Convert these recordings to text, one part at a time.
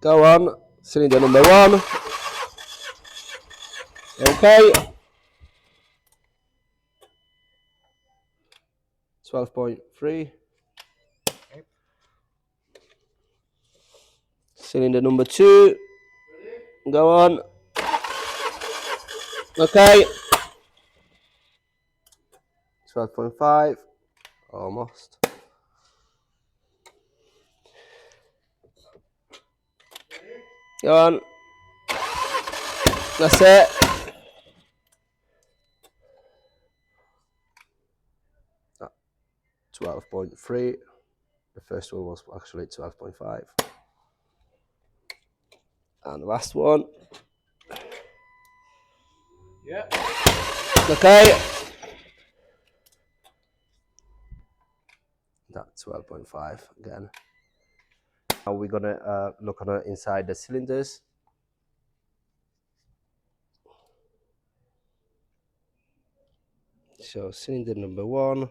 Go on, cylinder number 1. Okay. 12.3. Okay. Cylinder number 2. Go on. Okay. 12.5. Almost. Go on. That's it. Ah, 12.3. The first one was actually 12.5. And the last one. Yeah. Okay. That's 12.5 again. Now we're gonna look on inside the cylinders. So cylinder number 1.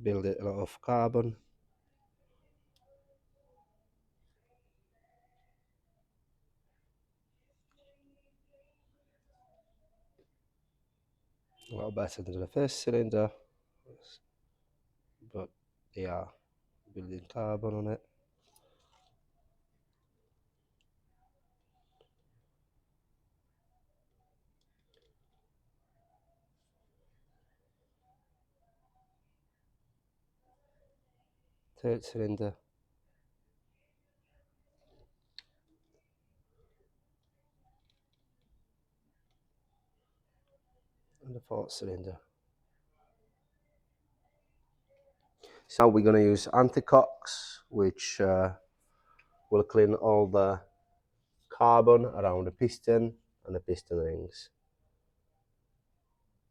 Build it a lot of carbon. A lot better than the first cylinder, but they are building carbon on it. Third cylinder. And the fourth cylinder. So we're going to use Antykoks, which will clean all the carbon around the piston and the piston rings.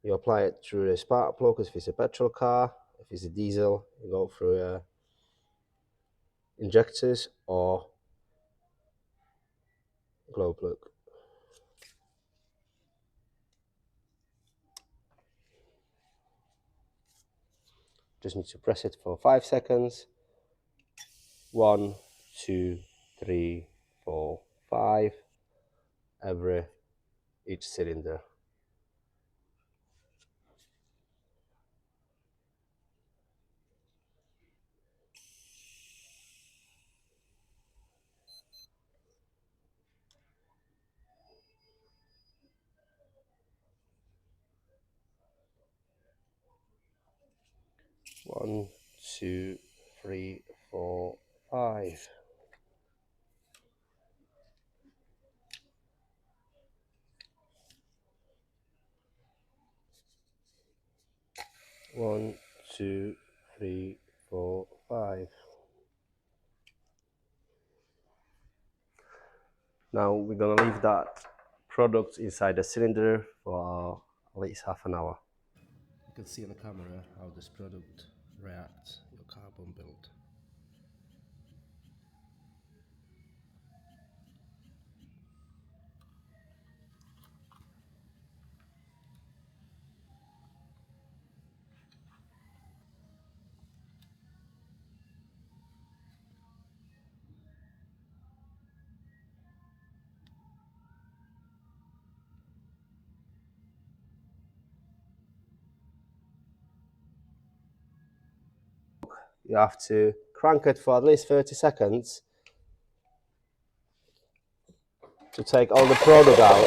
You apply it through a spark plug if it's a petrol car. If it's a diesel, you go through injectors or glow plug. Just need to press it for 5 seconds. 1, 2, 3, 4, 5. Each cylinder. One, 2, 3, 4, 5. One, 2, 3, 4, 5. Now we're gonna leave that product inside the cylinder for at least half an hour. You can see on the camera how this product reacts your carbon build. You have to crank it for at least 30 seconds to take all the product out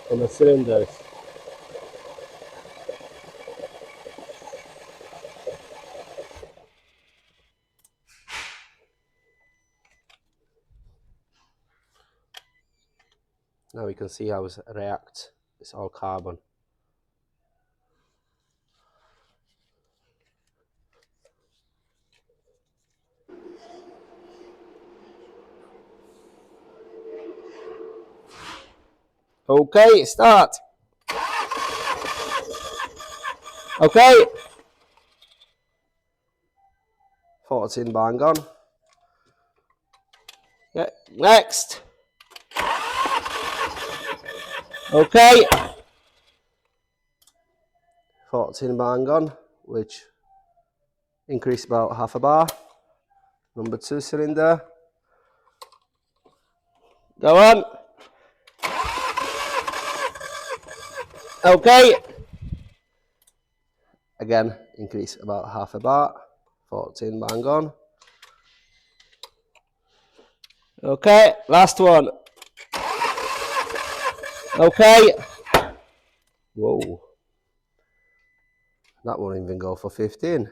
from the cylinders. Now you can see how it reacts. It's all carbon. Okay, start. Okay. 14 bang on. Yeah, next. Okay. 14 bang on, which increase about half a bar. Number 2 cylinder. Go on. Okay. Again, increase about half a bar. 14 bang on. Okay, last one. Okay. Whoa. That won't even go for 15.